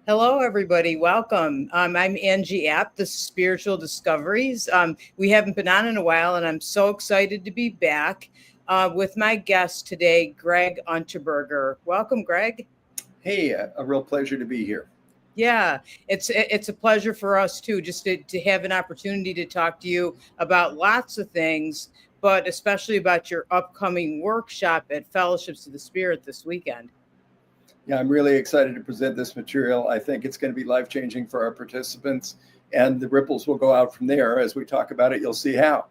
Hello, everybody. Welcome. I'm Angie This is Spiritual Discoveries. We haven't been on in a while, and I'm so excited to be back with my guest today, Greg Unterberger. Welcome, Greg. Hey, a real pleasure to be here. Yeah, it's a pleasure for us too, just to have an opportunity to talk to you about lots of things, but especially about your upcoming workshop at Fellowships of the Spirit this weekend. Yeah, I'm really excited to present this material. I think it's going to be life-changing for our participants, and the ripples will go out from there. As we talk about it, you'll see how.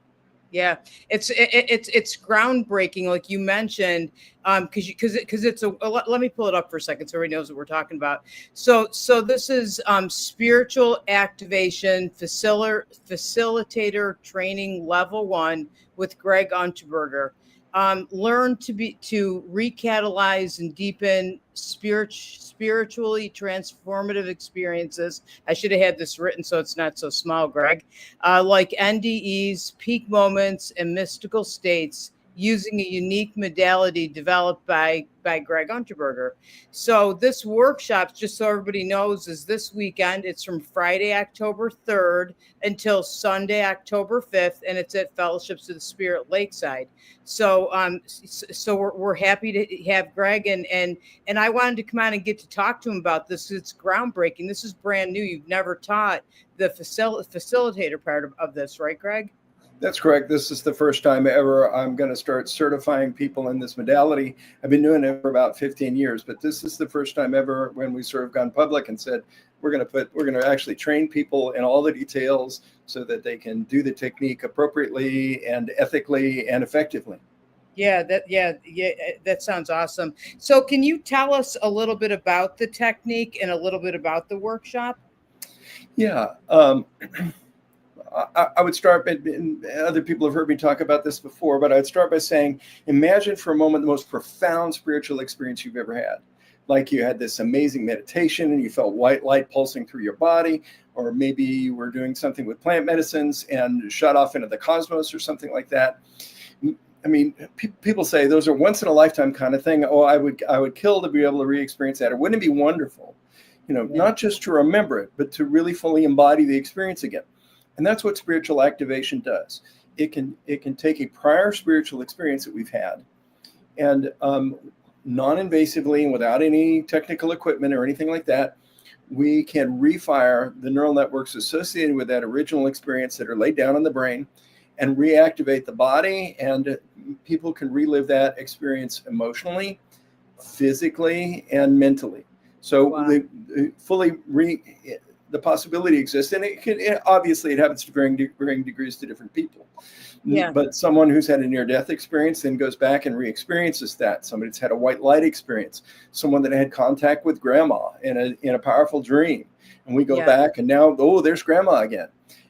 Yeah, it's groundbreaking, like you mentioned, because it's a. Let me pull it up for a second so everybody knows what we're talking about. So this is spiritual activation facilitator training level 1 with Greg Unterberger. Learn to recatalyze and deepen spiritually transformative experiences. I should have had this written so it's not so small, Greg. Like NDEs, peak moments, and mystical states using a unique modality developed by Greg Unterberger. So this workshop, just so everybody knows, is this weekend. It's from Friday, October 3rd until Sunday, October 5th, and it's at Fellowships of the Spirit Lakeside. So we're happy to have Greg, and I wanted to come on and get to talk to him about this. It's groundbreaking. This is brand new. You've never taught the facilitator part of this, right, Greg? That's correct. This is the first time ever I'm going to start certifying people in this modality. I've been doing it for about 15 years, but this is the first time ever when we sort of gone public and said, we're going to actually train people in all the details so that they can do the technique appropriately and ethically and effectively. Yeah, that sounds awesome. So can you tell us a little bit about the technique and a little bit about the workshop? Yeah. I would start, and other people have heard me talk about this before, but I'd start by saying, imagine for a moment the most profound spiritual experience you've ever had. Like you had this amazing meditation and you felt white light pulsing through your body, or maybe you were doing something with plant medicines and shot off into the cosmos or something like that. I mean, people say those are once in a lifetime kind of thing. Oh, I would kill to be able to re-experience that. Or wouldn't it be wonderful? Not just to remember it, but to really fully embody the experience again. And that's what spiritual activation does. It can take a prior spiritual experience that we've had and non-invasively and without any technical equipment or anything like that, we can refire the neural networks associated with that original experience that are laid down in the brain and reactivate the body, and people can relive that experience emotionally, physically, and mentally. So Wow. The possibility exists, and obviously it happens to varying degrees to different people. Yeah. But someone who's had a near-death experience then goes back and re-experiences that. Somebody that's had a white light experience, someone that had contact with grandma in a powerful dream, and we go back and now, there's grandma again.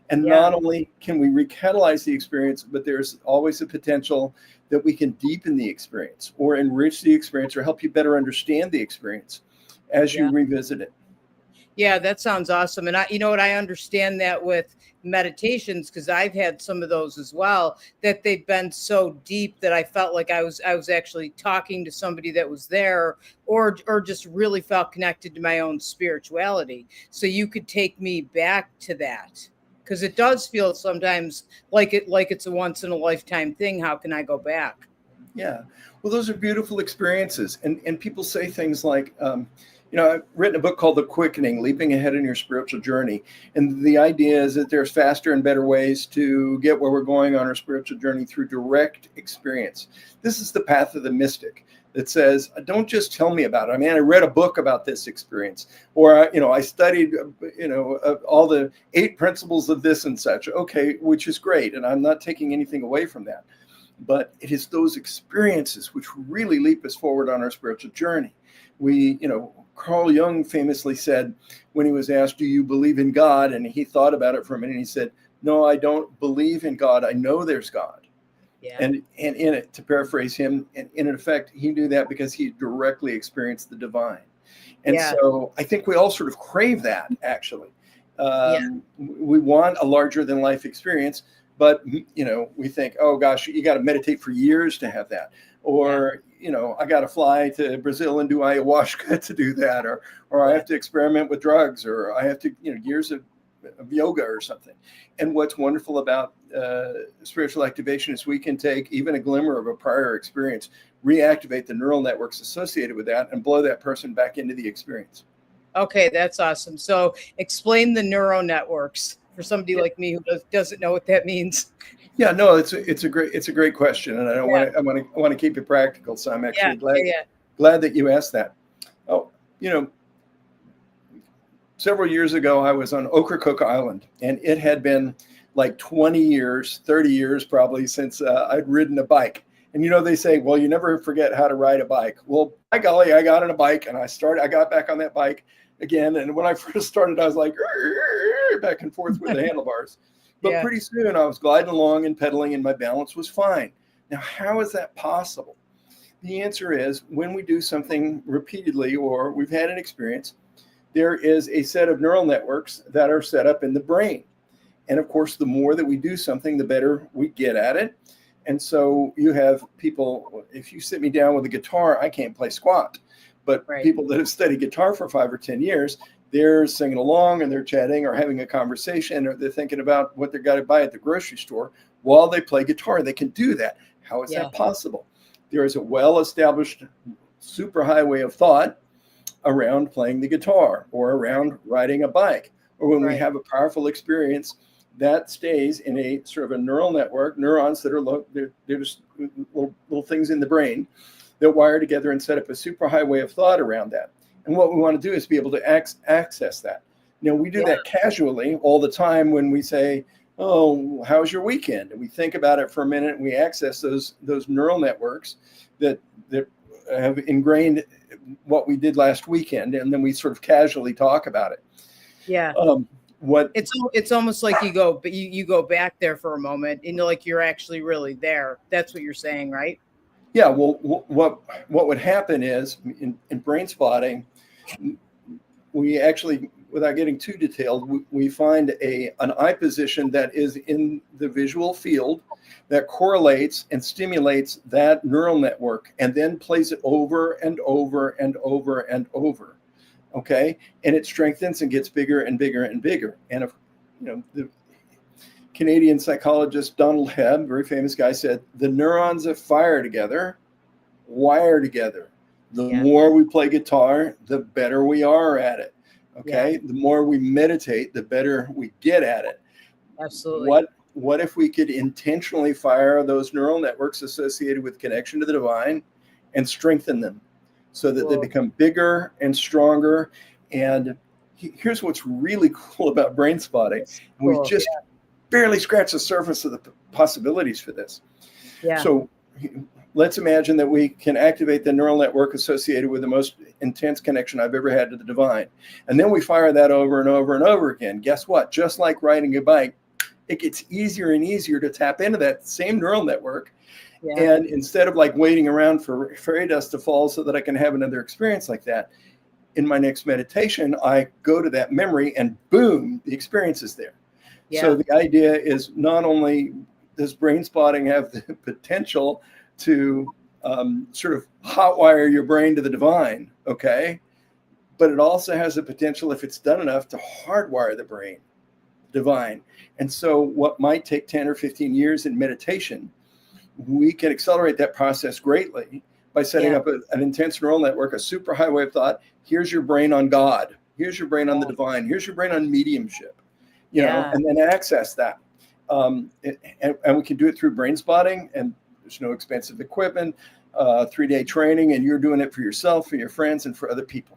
And not only can we recatalyze the experience, but there's always a potential that we can deepen the experience or enrich the experience or help you better understand the experience as you revisit it. Yeah, that sounds awesome. And I understand that with meditations, because I've had some of those as well, that they've been so deep that I felt like I was actually talking to somebody that was there, or just really felt connected to my own spirituality. So you could take me back to that, because it does feel sometimes like it's a once in a lifetime thing. How can I go back? Yeah, well, those are beautiful experiences, and people say things like, I've written a book called The Quickening, Leaping Ahead in Your Spiritual Journey. And the idea is that there's faster and better ways to get where we're going on our spiritual journey through direct experience. This is the path of the mystic that says, don't just tell me about it. I mean, I read a book about this experience, or, I studied, all the 8 principles of this and such. Okay, which is great. And I'm not taking anything away from that. But it is those experiences which really leap us forward on our spiritual journey. Carl Jung famously said when he was asked, do you believe in God? And he thought about it for a minute and he said, no, I don't believe in God. I know there's God. Yeah. And in it, to paraphrase him, in effect, he knew that because he directly experienced the divine. And so I think we all sort of crave that, actually. We want a larger than life experience, But, we think, oh gosh, you got to meditate for years to have that. Or, I got to fly to Brazil and do ayahuasca to do that. Or I have to experiment with drugs, or I have to, years of yoga or something. And what's wonderful about spiritual activation is we can take even a glimmer of a prior experience, reactivate the neural networks associated with that, and blow that person back into the experience. Okay, that's awesome. So explain the neural networks for somebody like me who doesn't know what that means. Yeah, no, it's a great question, and I want to keep it practical. So I'm actually glad that you asked that. Oh, several years ago, I was on Ocracoke Island, and it had been like 20 years, 30 years probably since I'd ridden a bike. And they say, well, you never forget how to ride a bike. Well, by golly, I got on a bike and I got back on that bike again. And when I first started, I was like back and forth with the handlebars. But pretty soon I was gliding along and pedaling and my balance was fine. Now, how is that possible? The answer is when we do something repeatedly or we've had an experience, there is a set of neural networks that are set up in the brain. And of course, the more that we do something, the better we get at it. And so you have people, if you sit me down with a guitar, I can't play squat. But people that have studied guitar for 5 or 10 years, they're singing along and they're chatting or having a conversation, or they're thinking about what they're going to buy at the grocery store while they play guitar. They can do that. How is that possible? There is a well-established superhighway of thought around playing the guitar or around riding a bike, or when we have a powerful experience that stays in a sort of a neural network, neurons that are they're just little things in the brain that wire together and set up a superhighway of thought around that. And what we want to do is be able to access that. We do that casually all the time when we say, oh, how's your weekend? And we think about it for a minute and we access those neural networks that have ingrained what we did last weekend, and then we sort of casually talk about it. Yeah. It's almost like you go back there for a moment and like you're actually really there. That's what you're saying, right? Yeah. Well, what would happen is in brain spotting, we actually, without getting too detailed, we find an eye position that is in the visual field that correlates and stimulates that neural network and then plays it over and over and over and over. Okay. And it strengthens and gets bigger and bigger and bigger. And if, the Canadian psychologist Donald Hebb, very famous guy, said the neurons that fire together wire together. The more we play guitar, the better we are at it. Okay. The more we meditate, the better we get at it. Absolutely. What if we could intentionally fire those neural networks associated with connection to the divine and strengthen them so that they become bigger and stronger? And here's what's really cool about brain spotting. We just barely scratched the surface of the possibilities for this. Yeah. So let's imagine that we can activate the neural network associated with the most intense connection I've ever had to the divine. And then we fire that over and over and over again. Guess what? Just like riding a bike, it gets easier and easier to tap into that same neural network. Yeah. And instead of like waiting around for fairy dust to fall so that I can have another experience like that, in my next meditation, I go to that memory and boom, the experience is there. Yeah. So the idea is not only does brain spotting have the potential to sort of hotwire your brain to the divine, okay, but it also has the potential, if it's done enough, to hardwire the brain divine. And so what might take 10 or 15 years in meditation, we can accelerate that process greatly by setting up an intense neural network, a super highway of thought. Here's your brain on God. Here's your brain on the divine. Here's your brain on mediumship, you know, and then access that. And we can do it through brain spotting, and there's no expensive equipment, 3-day training, and you're doing it for yourself, for your friends, and for other people.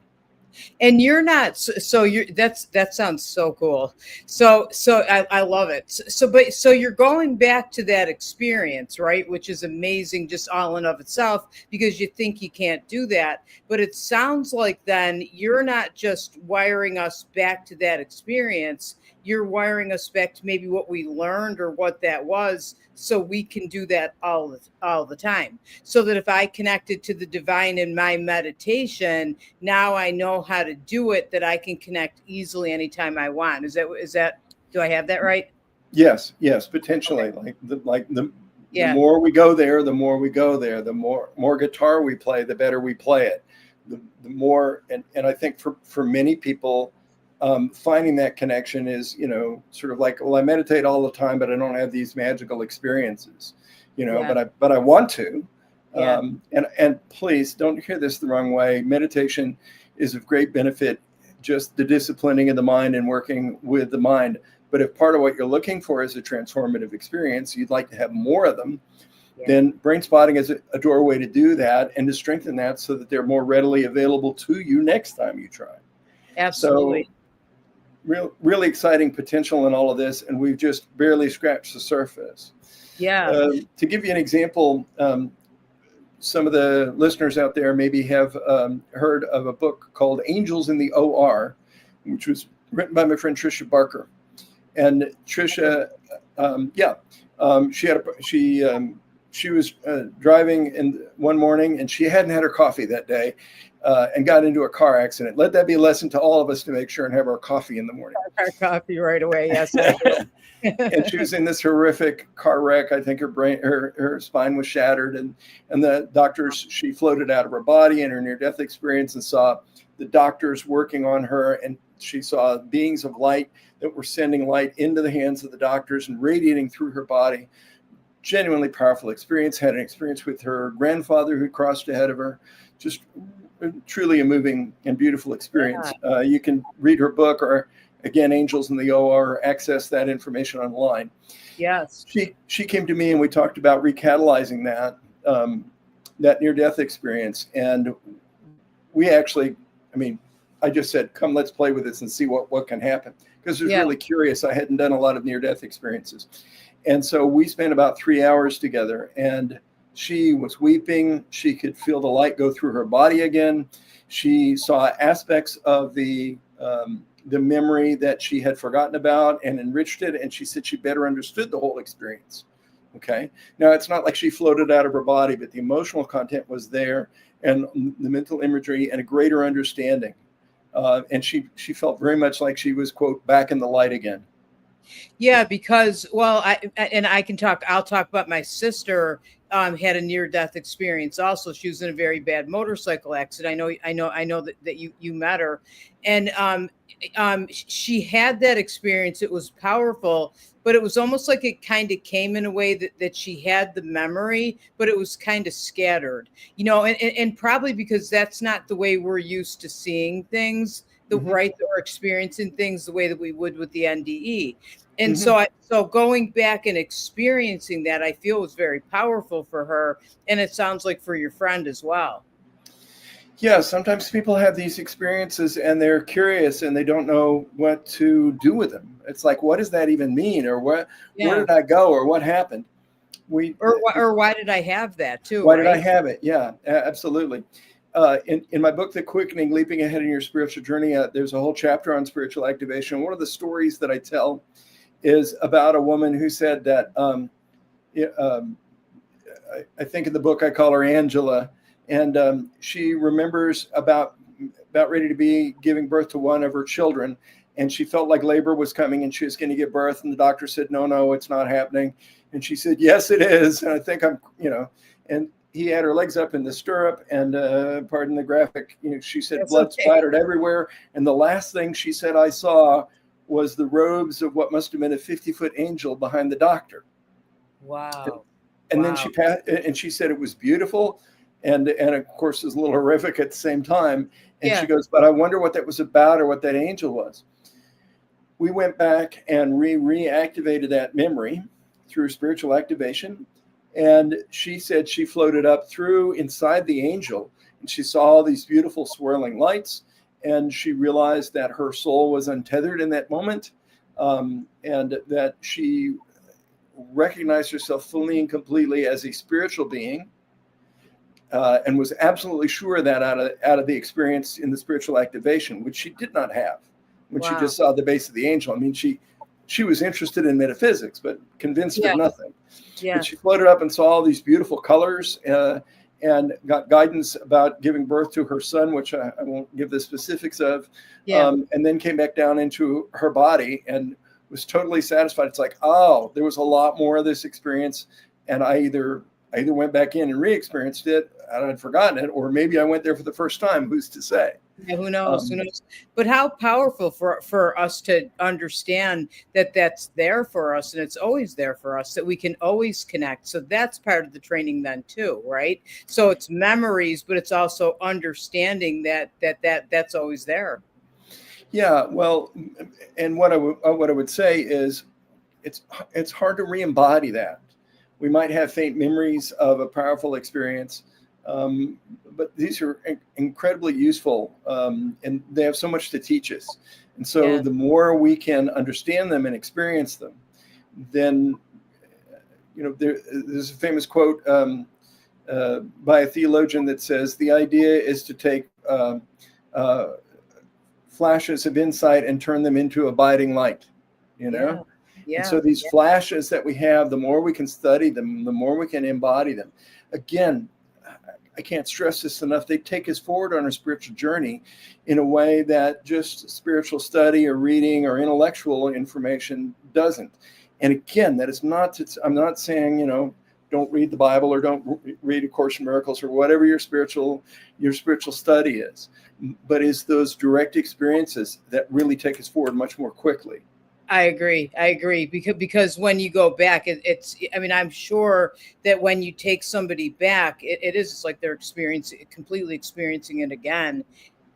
And you're not, so you're, that sounds so cool. So I love it. So you're going back to that experience, right? Which is amazing just all in of itself, because you think you can't do that. But it sounds like then you're not just wiring us back to that experience. You're wiring us back to maybe what we learned or what that was, so we can do that all the time. So that if I connected to the divine in my meditation, now I know how to do it, that I can connect easily anytime I want. Is that, do I have that right? Yes, potentially. Okay. The more we go there, the more we go there, the more guitar we play, the better we play it. The more, and I think for many people, finding that connection is, sort of like, well, I meditate all the time, but I don't have these magical experiences, Yeah. but I want to. Yeah. And please don't hear this the wrong way. Meditation is of great benefit, just the disciplining of the mind and working with the mind. But if part of what you're looking for is a transformative experience, you'd like to have more of them, then brain spotting is a doorway to do that and to strengthen that so that they're more readily available to you next time you try. Absolutely. So really exciting potential in all of this, and we've just barely scratched the surface. Yeah. To give you an example, some of the listeners out there maybe have heard of a book called Angels in the OR, which was written by my friend Tricia Barker. And Tricia, she was driving one morning, and she hadn't had her coffee that day, and got into a car accident. Let that be a lesson to all of us to make sure and have our coffee in the morning. Our coffee right away. Yes, I do. And she was in this horrific car wreck. I think her spine was shattered, and the doctors, she floated out of her body in her near-death experience and saw the doctors working on her, and she saw beings of light that were sending light into the hands of the doctors and radiating through her body. Genuinely powerful experience. Had an experience with her grandfather who crossed ahead of her. Just truly a moving and beautiful experience. Yeah. You can read her book, or again, Angels in the OR, or access that information online. Yes. She came to me and we talked about recatalyzing that near-death experience. And we actually, I just said, come, let's play with this and see what can happen. Because I was really curious. I hadn't done a lot of near-death experiences. And so we spent about 3 hours together, and she was weeping. She could feel the light go through her body again. She saw aspects of the memory that she had forgotten about and enriched it. And she said she better understood the whole experience. Okay. Now, it's not like she floated out of her body, but the emotional content was there, and the mental imagery, and a greater understanding. And she felt very much like she was, quote, back in the light again. Yeah, because, well, I'll talk about my sister. Had a near-death experience. Also, she was in a very bad motorcycle accident. I know that you met her, and she had that experience. It was powerful, but it was almost like it kind of came in a way that she had the memory, but it was kind of scattered, and probably because that's not the way we're used to seeing things, right, or experiencing things the way that we would with the NDE. And so going back and experiencing that, I feel was very powerful for her. And it sounds like for your friend as well. Yeah, sometimes people have these experiences and they're curious and they don't know what to do with them. It's like, what does that even mean? Or where did I go? Or what happened? Or why did I have that too? Why did I have it? Yeah, absolutely. In my book, The Quickening, Leaping Ahead in Your Spiritual Journey, there's a whole chapter on spiritual activation. One of the stories that I tell is about a woman who said that, I think in the book I call her Angela, and she remembers about ready to be giving birth to one of her children, and she felt like labor was coming and she was going to give birth, and the doctor said, no, it's not happening. And she said, yes, it is. And I think and he had her legs up in the stirrup, and pardon the graphic, she said, that's blood splattered everywhere. And the last thing she said I saw was the robes of what must have been a 50-foot angel behind the doctor. Wow. And then she passed, and she said it was beautiful, and of course it was a little horrific at the same time. And she goes, but I wonder what that was about, or what that angel was. We went back and reactivated that memory through spiritual activation. And she said she floated up through inside the angel, and she saw all these beautiful swirling lights. And she realized that her soul was untethered in that moment, and that she recognized herself fully and completely as a spiritual being, and was absolutely sure that out of the experience in the spiritual activation, which she did not have when she just saw the base of the angel. She was interested in metaphysics, but convinced of nothing. Yeah. But she floated up and saw all these beautiful colors, and got guidance about giving birth to her son, which I won't give the specifics of, and then came back down into her body and was totally satisfied. It's like, oh, there was a lot more of this experience, and I either went back in and re-experienced it, and I'd forgotten it, or maybe I went there for the first time. Who's to say? Yeah, who knows? Who knows? But how powerful for us to understand that that's there for us, and it's always there for us, that we can always connect. So that's part of the training then too, right? So it's memories, but it's also understanding that's always there. Yeah, well, and what I would say is, it's hard to re-embody that. We might have faint memories of a powerful experience, but these are incredibly useful, and they have so much to teach us. And so the more we can understand them and experience them, then, there's a famous quote by a theologian that says, the idea is to take flashes of insight and turn them into abiding light, Yeah. And so these flashes that we have, the more we can study them, the more we can embody them. Again, I can't stress this enough. They take us forward on our spiritual journey in a way that just spiritual study or reading or intellectual information doesn't. And again, that is not I'm not saying, don't read the Bible or don't read A Course in Miracles or whatever your spiritual study is, but it's those direct experiences that really take us forward much more quickly. I agree. Because when you go back, I'm sure that when you take somebody back, it's like they're completely experiencing it again,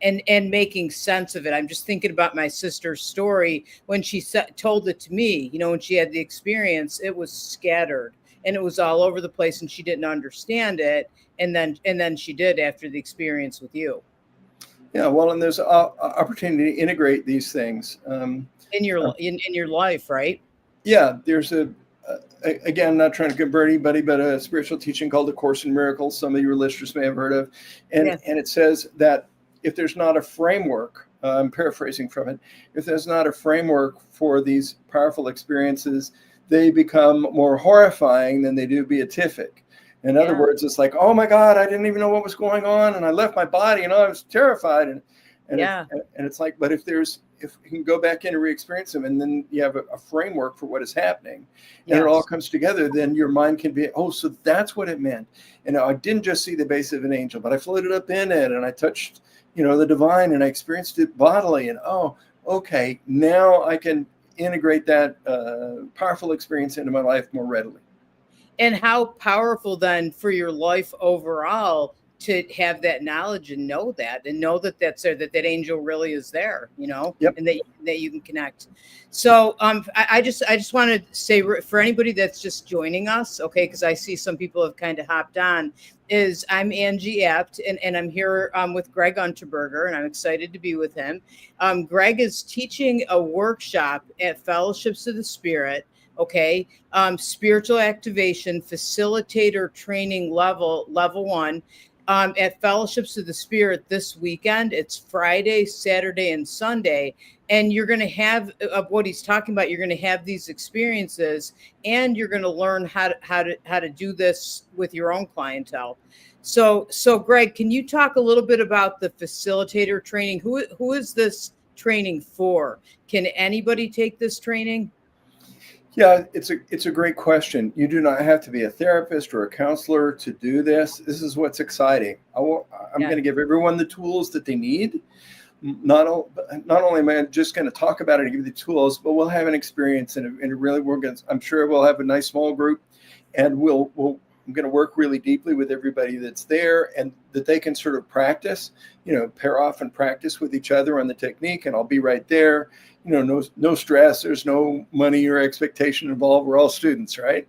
and making sense of it. I'm just thinking about my sister's story when she told it to me. When she had the experience, it was scattered and it was all over the place, and she didn't understand it. And then she did after the experience with you. Yeah, well, and there's an opportunity to integrate these things in your life, right? Yeah, there's again, not trying to convert anybody, but a spiritual teaching called A Course in Miracles. Some of your listeners may have heard of, and it says that if there's not a framework, I'm paraphrasing from it, if there's not a framework for these powerful experiences, they become more horrifying than they do beatific. In other words, it's like, oh my God, I didn't even know what was going on, and I left my body, and I was terrified, and it's like, but if you can go back in and re-experience them, and then you have a framework for what is happening, and it all comes together, then your mind can be, oh, so that's what it meant. And I didn't just see the base of an angel, but I floated up in it, and I touched, the divine, and I experienced it bodily, and oh, okay, now I can integrate that powerful experience into my life more readily. And how powerful then for your life overall to have that knowledge and know that that's there, that angel really is there, and that you can connect. So I just want to say, for anybody that's just joining us, okay, because I see some people have kind of hopped on, is I'm Angie Apt, and I'm here with Greg Unterberger, and I'm excited to be with him. Greg is teaching a workshop at Fellowships of the Spirit. Okay. Spiritual Activation Facilitator Training level 1 at Fellowships of the Spirit this weekend. It's Friday, Saturday, and Sunday. And you're going to have what he's talking about. You're going to have these experiences, and you're going to learn how to do this with your own clientele. So Greg, can you talk a little bit about the facilitator training? Who is this training for? Can anybody take this training? Yeah, it's a great question. You do not have to be a therapist or a counselor to do this. This is what's exciting. I'm going to give everyone the tools that they need. Not only am I just going to talk about it and give you the tools, but we'll have an experience, and really I'm sure we'll have a nice small group, and I'm going to work really deeply with everybody that's there, and that they can sort of practice, pair off and practice with each other on the technique, and I'll be right there. No stress. There's no money or expectation involved. We're all students, right?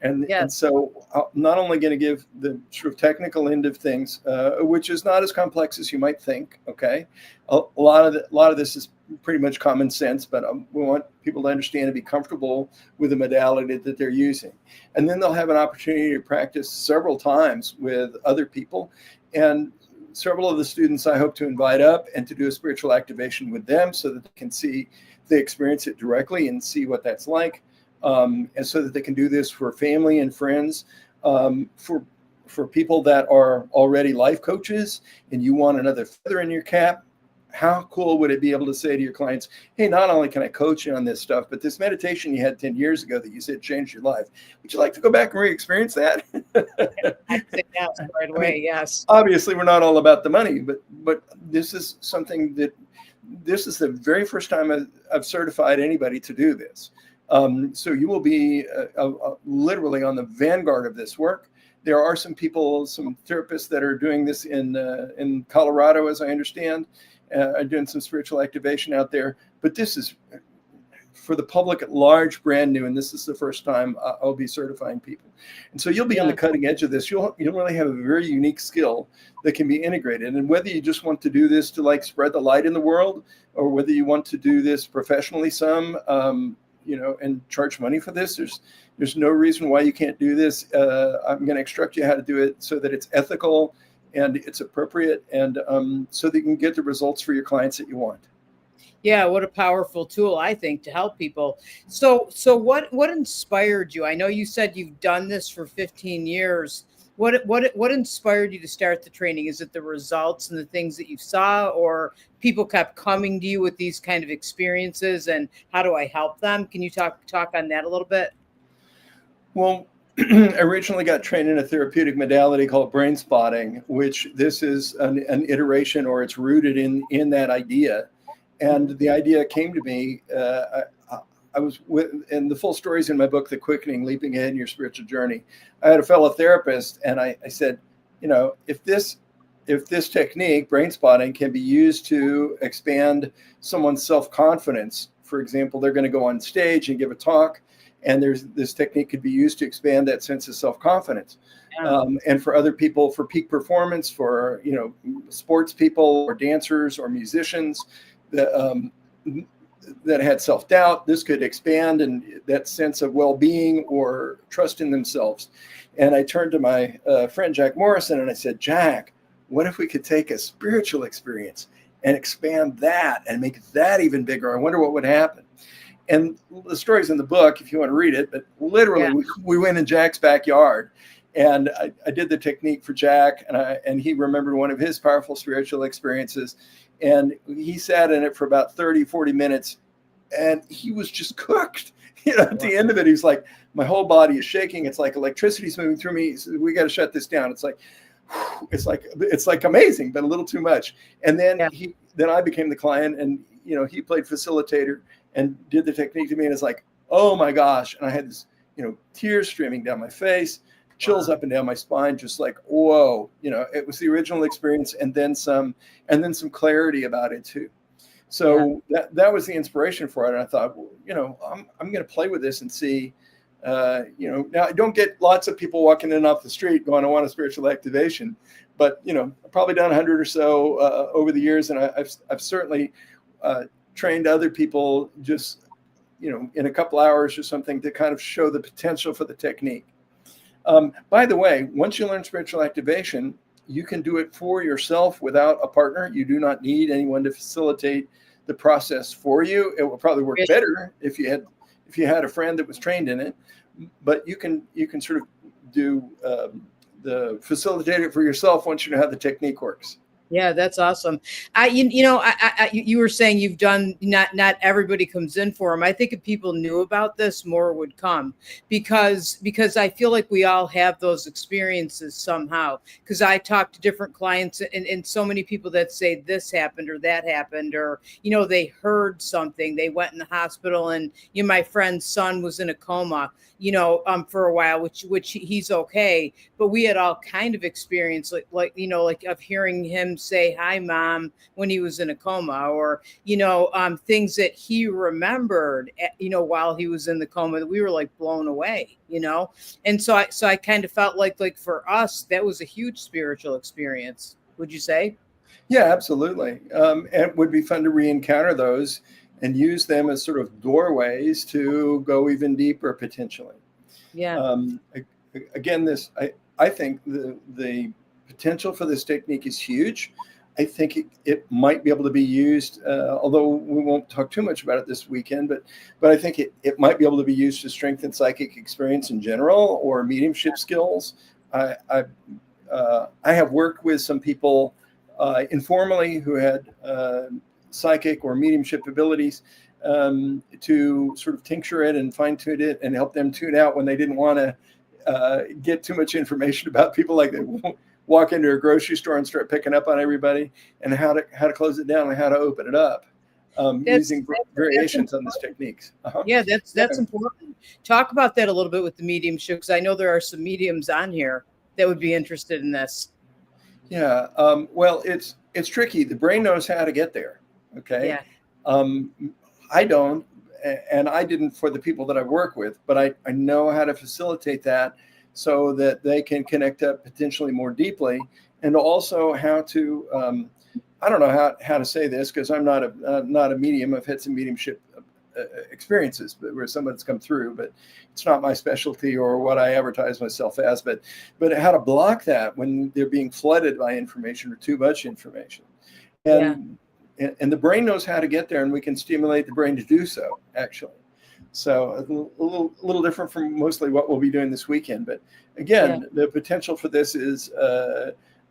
And so I'm not only going to give the sort of technical end of things, which is not as complex as you might think. Okay, a lot of this is pretty much common sense, but we want people to understand and be comfortable with the modality that they're using. And then they'll have an opportunity to practice several times with other people, and several of the students I hope to invite up and to do a spiritual activation with them, so that they experience it directly and see what that's like, and so that they can do this for family and friends, for people that are already life coaches and you want another feather in your cap. how cool would it be able to say to your clients, hey, not only can I coach you on this stuff, but this meditation you had 10 years ago that you said changed your life, would you like to go back and re-experience that? I'd say yes right away. I mean, Yes. obviously we're not all about the money, but this is something that this is the very first time I've certified anybody to do this. So you will be literally on the vanguard of this work. There are some people, some therapists that are doing this in Colorado, as I understand, doing some spiritual activation out there. But this is for the public at large, brand new, and this is the first time I'll be certifying people. And so you'll be on the cutting edge of this. You'll really have a very unique skill that can be integrated. And whether you just want to do this to like spread the light in the world, or whether you want to do this professionally, and charge money for this, there's no reason why you can't do this. I'm going to instruct you how to do it so that it's ethical and it's appropriate, and so that you can get the results for your clients that you want. Yeah, what a powerful tool, I think, to help people. So what inspired you? I know you said you've done this for 15 years. What inspired you to start the training? Is it the results and the things that you saw, or people kept coming to you with these kind of experiences, and how do I help them? Can you talk on that a little bit? Well, I originally got trained in a therapeutic modality called brain spotting, which this is an iteration, or it's rooted in that idea. And the idea came to me. I was and the full story is in my book, The Quickening, Leaping Ahead in Your Spiritual Journey. I had a fellow therapist, and I said, if this technique, brain spotting, can be used to expand someone's self-confidence, for example, they're going to go on stage and give a talk, and this technique could be used to expand that sense of self-confidence. Yeah. And for other people, for peak performance, for sports people or dancers or musicians that had self-doubt, this could expand and that sense of well-being or trust in themselves. And I turned to my friend Jack Morrison and I said, Jack, what if we could take a spiritual experience and expand that and make that even bigger? I wonder what would happen. And the story's in the book if you want to read it, but literally we went in Jack's backyard, and I did the technique for Jack, and he remembered one of his powerful spiritual experiences, and he sat in it for about 30, 40 minutes, and he was just cooked. At the end of it, he's like, my whole body is shaking. It's like electricity's moving through me. We got to shut this down. It's like amazing, but a little too much. And then I became the client, and he played facilitator and did the technique to me, and it's like, oh my gosh. And I had this, tears streaming down my face, chills up and down my spine, just like, whoa, it was the original experience, and then some clarity about it too. So that was the inspiration for it. And I thought, I'm going to play with this and see, now I don't get lots of people walking in off the street going, I want a spiritual activation, but, I've probably done 100 or so over the years. And I've certainly trained other people just, in a couple hours or something to kind of show the potential for the technique. By the way, once you learn spiritual activation, you can do it for yourself without a partner. You do not need anyone to facilitate the process for you. It will probably work better if you had a friend that was trained in it, but you can sort of do the facilitate it for yourself once you know how the technique works. Yeah, that's awesome. You were saying you've done, not everybody comes in for them. I think if people knew about this, more would come, because I feel like we all have those experiences somehow. Because I talk to different clients and so many people that say this happened or that happened, or they heard something, they went in the hospital, and my friend's son was in a coma, for a while, which he's okay, but we had all kind of experience like of hearing him say hi mom when he was in a coma, or things that he remembered while he was in the coma that we were like blown away, and so I kind of felt like for us that was a huge spiritual experience. Would you say? Yeah, absolutely. And it would be fun to re-encounter those and use them as sort of doorways to go even deeper potentially. Yeah. Again, I think the potential for this technique is huge. I think it might be able to be used, although we won't talk too much about it this weekend, but I think it might be able to be used to strengthen psychic experience in general or mediumship skills. I have worked with some people informally who had psychic or mediumship abilities, to sort of tincture it and fine tune it and help them tune out when they didn't want to get too much information about people, like they walk into a grocery store and start picking up on everybody, and how to close it down and how to open it up, using variations on these techniques. Yeah, that's important. Talk about that a little bit with the mediumship, because I know there are some mediums on here that would be interested in this. Yeah. Well, it's tricky. The brain knows how to get there. Okay. Yeah. I don't, and I didn't for the people that I work with, but I know how to facilitate that so that they can connect up potentially more deeply, and also how to, I don't know how to say this, because I'm not a medium. I've had some mediumship experiences, but where someone's come through, but it's not my specialty or what I advertise myself as, but how to block that when they're being flooded by information or too much information. And the brain knows how to get there, and we can stimulate the brain to do so, actually. So a little different from mostly what we'll be doing this weekend. But again, the potential for this is,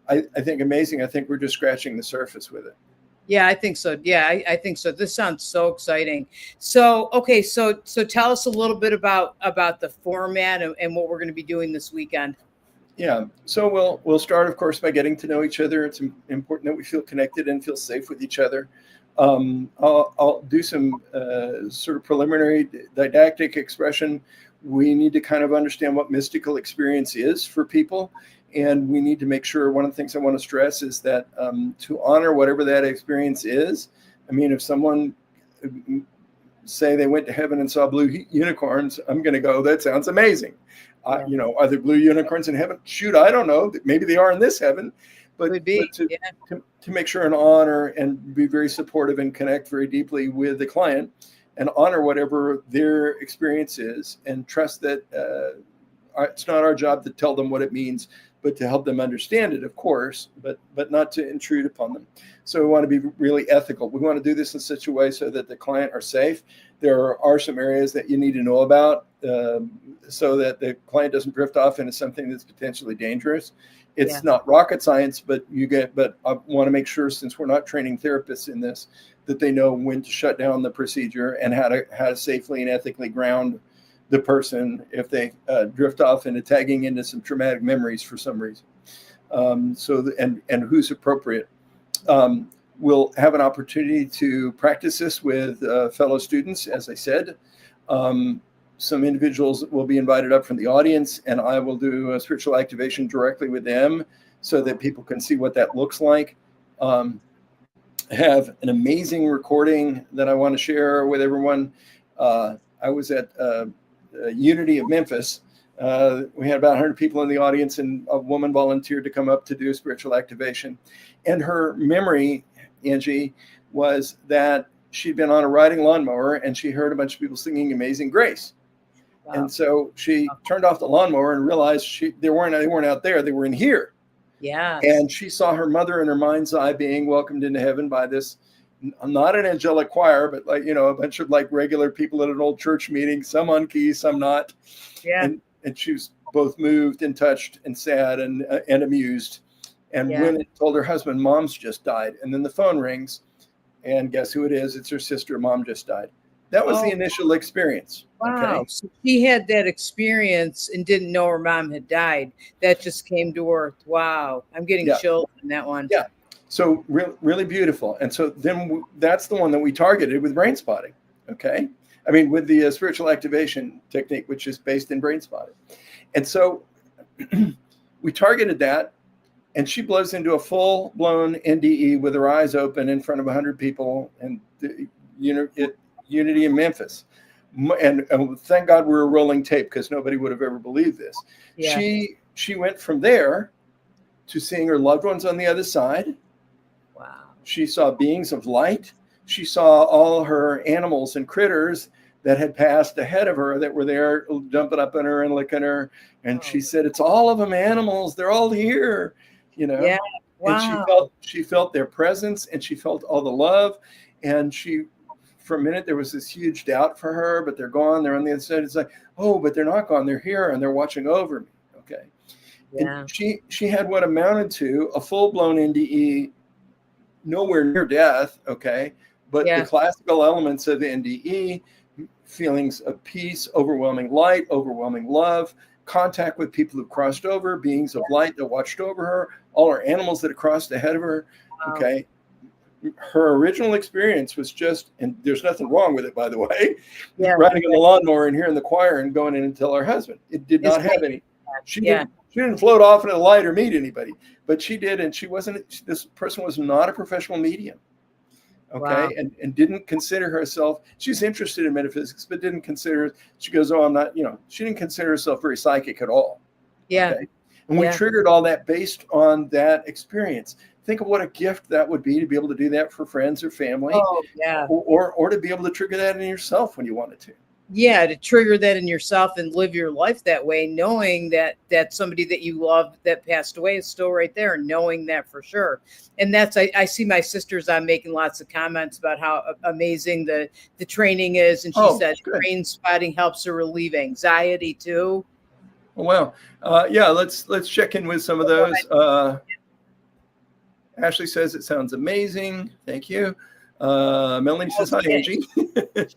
I think, amazing. I think we're just scratching the surface with it. Yeah, I think so. Yeah, I think so. This sounds so exciting. So, okay, so tell us a little bit about the format and what we're going to be doing this weekend. Yeah, so we'll start, of course, by getting to know each other. It's important that we feel connected and feel safe with each other. I'll do some sort of preliminary didactic expression. We need to kind of understand what mystical experience is for people. And we need to make sure, one of the things I want to stress is that to honor whatever that experience is. I mean, if someone say they went to heaven and saw blue unicorns, I'm going to go, that sounds amazing. Are there blue unicorns in heaven? Shoot, I don't know. Maybe they are in this heaven. But to make sure and honor and be very supportive and connect very deeply with the client and honor whatever their experience is, and trust that it's not our job to tell them what it means, but to help them understand it, of course, but not to intrude upon them. So we want to be really ethical. We want to do this in such a way so that the client are safe. There are some areas that you need to know about so that the client doesn't drift off into something that's potentially dangerous. It's not rocket science, but I want to make sure, since we're not training therapists in this, that they know when to shut down the procedure and how to safely and ethically ground the person if they drift off into tagging into some traumatic memories for some reason. And who's appropriate. We'll have an opportunity to practice this with fellow students, as I said. Some individuals will be invited up from the audience, and I will do a spiritual activation directly with them so that people can see what that looks like. Have an amazing recording that I want to share with everyone. I was at Unity of Memphis. We had about 100 people in the audience, and a woman volunteered to come up to do a spiritual activation. And her memory, Angie, was that she'd been on a riding lawnmower and she heard a bunch of people singing Amazing Grace. Wow. And so she turned off the lawnmower and realized they weren't out there, they were in here. Yeah. And she saw her mother in her mind's eye being welcomed into heaven by this, not an angelic choir, but a bunch of regular people at an old church meeting, some on keys, some not. Yeah. And she was both moved and touched and sad and amused. And when it told her husband, Mom's just died. And then the phone rings, and guess who it is? It's her sister. Mom just died. That was the initial experience. Wow. Okay? So she had that experience and didn't know her mom had died. That just came to her. Wow. I'm getting chills on that one. Yeah. So really beautiful. And so then that's the one that we targeted with brain spotting. Okay. I mean, with the spiritual activation technique, which is based in brain spotting. And so we targeted that, and she blows into a full-blown NDE with her eyes open in front of 100 people, and Unity in Memphis. And thank God we were rolling tape, because nobody would have ever believed this. Yeah. She went from there to seeing her loved ones on the other side. Wow. She saw beings of light. She saw all her animals and critters that had passed ahead of her that were there jumping up on her and licking her. And she said, it's all of them animals. They're all here, Yeah. Wow. And she felt their presence, and she felt all the love. And for a minute, there was this huge doubt for her, but they're gone. They're on the other side. It's like, oh, but they're not gone. They're here, and they're watching over me. Okay. Yeah. And she had what amounted to a full-blown NDE nowhere near death, okay? But the Yeah. classical elements of NDE, feelings of peace, overwhelming light, overwhelming love, contact with people who crossed over, beings of light that watched over her, all her animals that had crossed ahead of her, Wow. okay? Her original experience was just, and there's nothing wrong with it, by the way, Yeah. riding on the lawnmower and hearing the choir and going in and tell her husband. It did not have any. She didn't float off into the light or meet anybody, but she did, and this person was not a professional medium. Okay. Wow. And didn't consider herself, she's interested in metaphysics, but didn't consider, she goes, oh, I'm not, she didn't consider herself very psychic at all. Yeah. Okay? And we triggered all that based on that experience. Think of what a gift that would be to be able to do that for friends or family. Oh, yeah. Or to be able to trigger that in yourself when you wanted to. Yeah, to trigger that in yourself and live your life that way, knowing that somebody that you love that passed away is still right there, and knowing that for sure. And that's, I see my sisters, I'm making lots of comments about how amazing the training is. And she said brain spotting helps her relieve anxiety too. Well, yeah, let's check in with some of those. Ashley says it sounds amazing. Thank you. Melanie says, hi, Angie.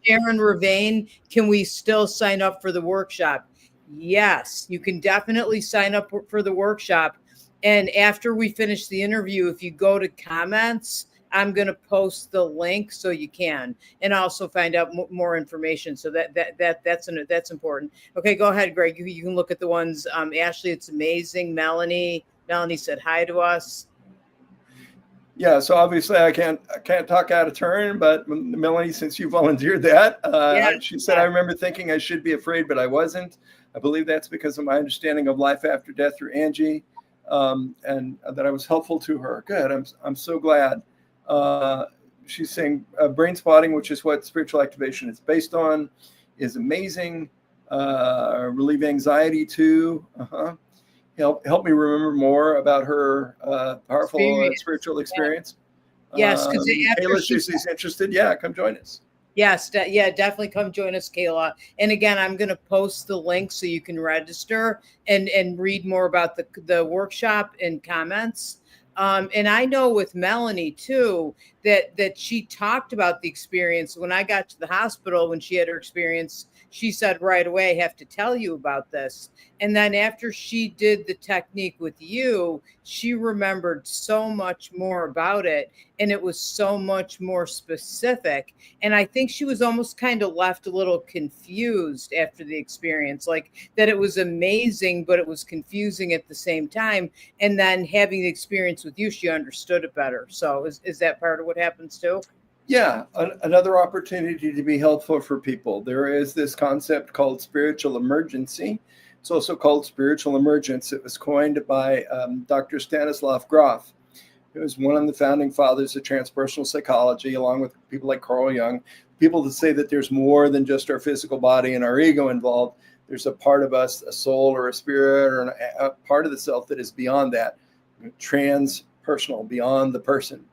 Sharon Ravane, can we still sign up for the workshop? Yes, you can definitely sign up for the workshop. And after we finish the interview, if you go to comments, I'm going to post the link so you can, and also find out more information. So that's important. Okay, go ahead, Greg. You can look at the ones. Ashley, it's amazing. Melanie said hi to us. Yeah, so obviously I can't talk out of turn, but Melanie, since you volunteered that, she said, I remember thinking I should be afraid, but I wasn't. I believe that's because of my understanding of life after death through Angie, and that I was helpful to her. Good, I'm so glad. She's saying brain spotting, which is what spiritual activation is based on, is amazing. Relieve anxiety too. Help me remember more about her powerful spiritual experience. Yes, because Kayla, she's interested. Yeah, come join us. Yes, definitely come join us, Kayla. And again, I'm going to post the link so you can register and read more about the workshop in comments. And I know with Melanie too, that she talked about the experience. When I got to the hospital, when she had her experience, she said right away, I have to tell you about this. And then after she did the technique with you, she remembered so much more about it. And it was so much more specific. And I think she was almost kind of left a little confused after the experience, like that it was amazing, but it was confusing at the same time. And then having the experience with you, she understood it better. So is that part of what happens too? Yeah, another opportunity to be helpful for people. There is this concept called spiritual emergency. It's also called spiritual emergence. It was coined by Dr. Stanislav Grof, who was one of the founding fathers of transpersonal psychology, along with people like Carl Jung. People that say that there's more than just our physical body and our ego involved. There's a part of us, a soul or a spirit or a part of the self that is beyond that, transpersonal, beyond the person.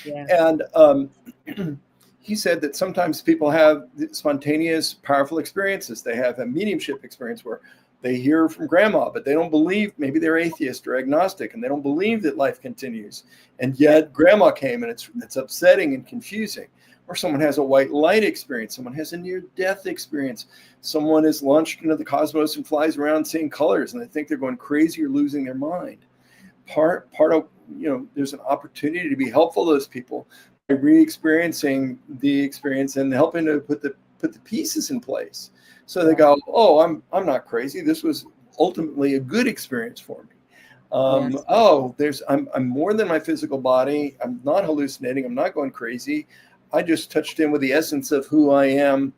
Yeah. And he said that sometimes people have spontaneous, powerful experiences. They have a mediumship experience where they hear from grandma, but they don't believe, maybe they're atheist or agnostic, and they don't believe that life continues. And yet grandma came, and it's upsetting and confusing. Or someone has a white light experience. Someone has a near-death experience. Someone is launched into the cosmos and flies around seeing colors, and they think they're going crazy or losing their mind. Part of, there's an opportunity to be helpful to those people by re-experiencing the experience and helping to put the pieces in place. So they go, oh, I'm not crazy. This was ultimately a good experience for me. Oh, I'm more than my physical body. I'm not hallucinating. I'm not going crazy. I just touched in with the essence of who I am,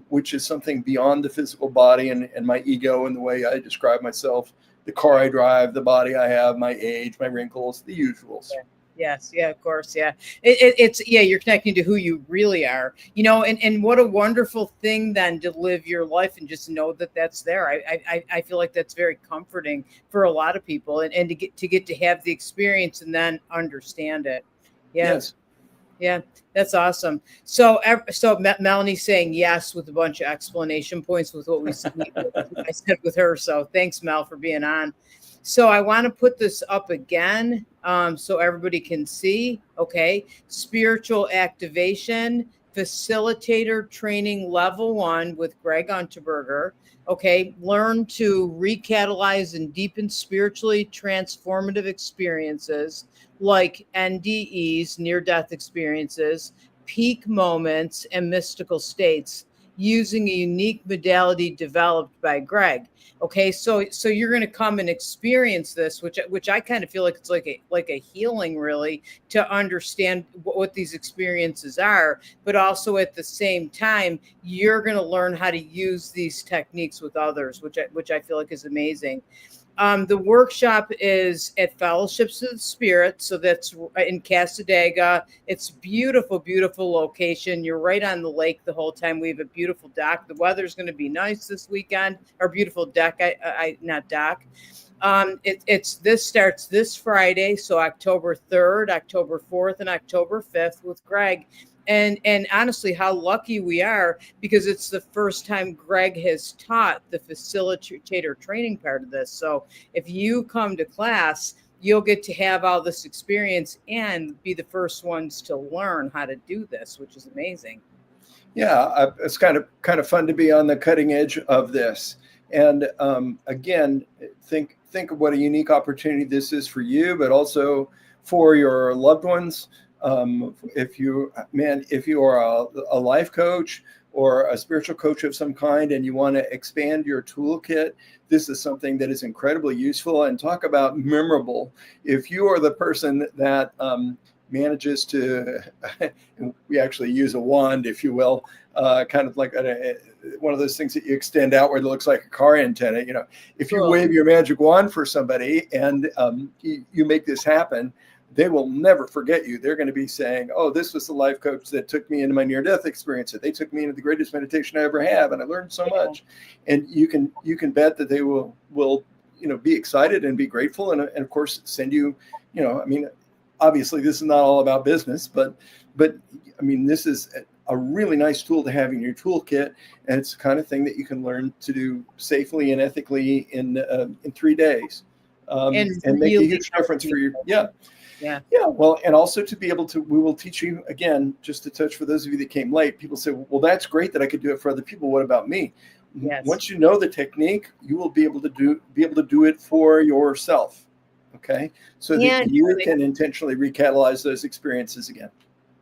which is something beyond the physical body and my ego and the way I describe myself, the car I drive, the body I have, my age, my wrinkles, the usuals. Yeah. Yes. Yeah, of course. Yeah. It's you're connecting to who you really are, and what a wonderful thing then to live your life and just know that that's there. I feel like that's very comforting for a lot of people and to get to have the experience and then understand it. Yeah. Yes. Yeah, that's awesome. So Melanie's saying yes with a bunch of explanation points with what I said with her. So thanks, Mel, for being on. So I want to put this up again so everybody can see. Okay. Spiritual Activation Facilitator Training Level 1 with Greg Unterberger. Okay. Learn to recatalyze and deepen spiritually transformative experiences like NDEs, near-death experiences, peak moments, and mystical states using a unique modality developed by Greg. Okay, so you're going to come and experience this, which I kind of feel like it's like a healing, really, to understand what these experiences are, but also at the same time you're going to learn how to use these techniques with others, which I feel like is amazing. The workshop is at Fellowships of the Spirit. So that's in Cassadaga. It's beautiful, beautiful location. You're right on the lake the whole time. We have a beautiful dock. The weather's going to be nice this weekend. Our beautiful deck, not dock. This starts this Friday, so October 3rd, October 4th, and October 5th with Greg. And honestly, how lucky we are, because it's the first time Greg has taught the facilitator training part of this. So if you come to class, you'll get to have all this experience and be the first ones to learn how to do this, which is amazing. Yeah, it's kind of fun to be on the cutting edge of this. And again, think of what a unique opportunity this is for you, but also for your loved ones. If you are a life coach or a spiritual coach of some kind and you want to expand your toolkit, this is something that is incredibly useful. And talk about memorable. If you are the person that manages to, we actually use a wand, if you will, kind of like one of those things that you extend outward that looks like a car antenna. If you wave your magic wand for somebody and you make this happen, they will never forget you. They're going to be saying, oh, this was the life coach that took me into my near-death experience. They took me into the greatest meditation I ever have, and I learned so much. And you can bet that they will be excited and be grateful, and of course send you. Obviously this is not all about business, but this is a really nice tool to have in your toolkit, and it's the kind of thing that you can learn to do safely and ethically in 3 days, and make a huge difference for you. Yeah. Well, and also to be able to, we will teach you again, just to touch for those of you that came late. People say, well, that's great that I could do it for other people. What about me? Yes. Once you know the technique, you will be able to do it for yourself. Okay. So that you can intentionally recatalyze those experiences again.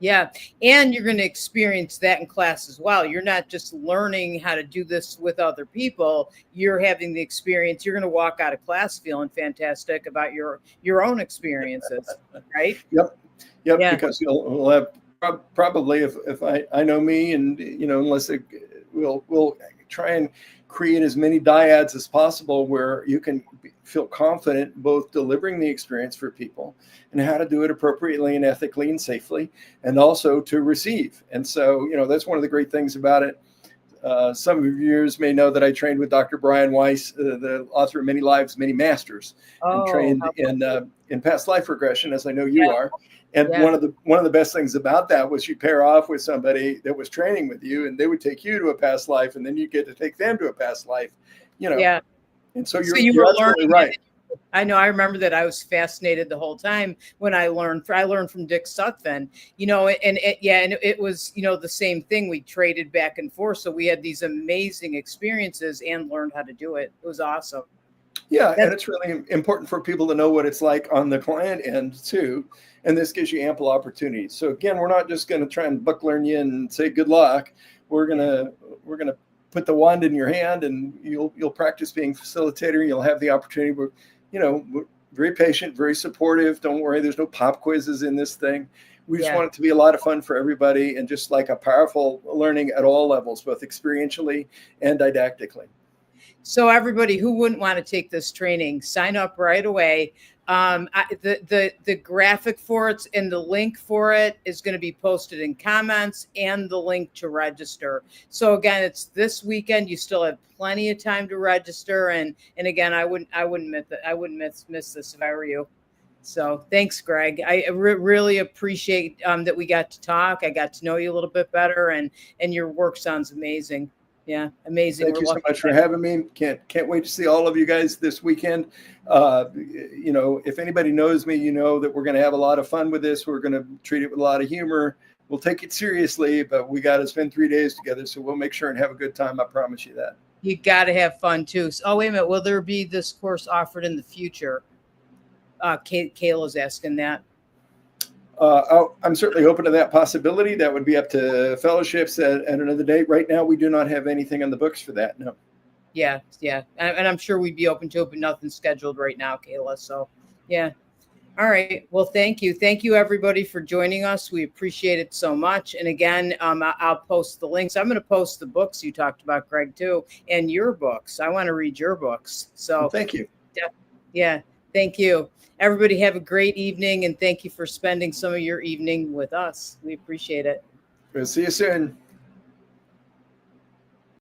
Yeah. And you're going to experience that in class as well. You're not just learning how to do this with other people. You're having the experience. You're going to walk out of class feeling fantastic about your own experiences. Right. Yep. Yeah. Because we'll have probably, if I know me, and, unless we'll try and create as many dyads as possible where you can feel confident both delivering the experience for people and how to do it appropriately and ethically and safely, and also to receive. And so, that's one of the great things about it. Some of you may know that I trained with Dr. Brian Weiss, the author of Many Lives, Many Masters, and trained in past life regression, as I know you are. And one of the best things about that was you pair off with somebody that was training with you, and they would take you to a past life, and then you get to take them to a past life. Yeah. And so you're absolutely right. I know. I remember that. I was fascinated the whole time when I learned from Dick Sutphin, and it was, the same thing. We traded back and forth. So we had these amazing experiences and learned how to do it. It was awesome. Yeah. And it's really important for people to know what it's like on the client end too. And this gives you ample opportunities. So again, we're not just going to try and book learn you and say good luck. We're going to put the wand in your hand, and you'll practice being facilitator. You'll have the opportunity. We're very patient, very supportive. Don't worry, there's no pop quizzes in this thing. We just want it to be a lot of fun for everybody, and just like a powerful learning at all levels, both experientially and didactically. So everybody who wouldn't want to take this training, sign up right away. The graphic for it and the link for it is going to be posted in comments, and the link to register. So again, it's this weekend. You still have plenty of time to register. And again, I wouldn't miss this if I were you. So thanks, Greg. I really appreciate that we got to talk. I got to know you a little bit better, and your work sounds amazing. Yeah. Amazing. Thank We're you so lucky. much for having me. Can't wait to see all of you guys this weekend. If anybody knows me, you know that we're going to have a lot of fun with this. We're going to treat it with a lot of humor. We'll take it seriously, but we got to spend 3 days together. So we'll make sure and have a good time. I promise you that. You got to have fun too. So, oh, wait a minute. Will there be this course offered in the future? Kayla's asking that. I'm certainly open to that possibility. That would be up to fellowships at another date. Right now, we do not have anything on the books for that. No. Yeah. And I'm sure we'd be open to it, but nothing's scheduled right now, Kayla. So, yeah. All right. Well, thank you. Thank you, everybody, for joining us. We appreciate it so much. And again, I'll post the links. I'm going to post the books you talked about, Greg, too, and your books. I want to read your books. So Well, thank you. Yeah. Thank you. Everybody have a great evening. And thank you for spending some of your evening with us. We appreciate it. We'll see you soon.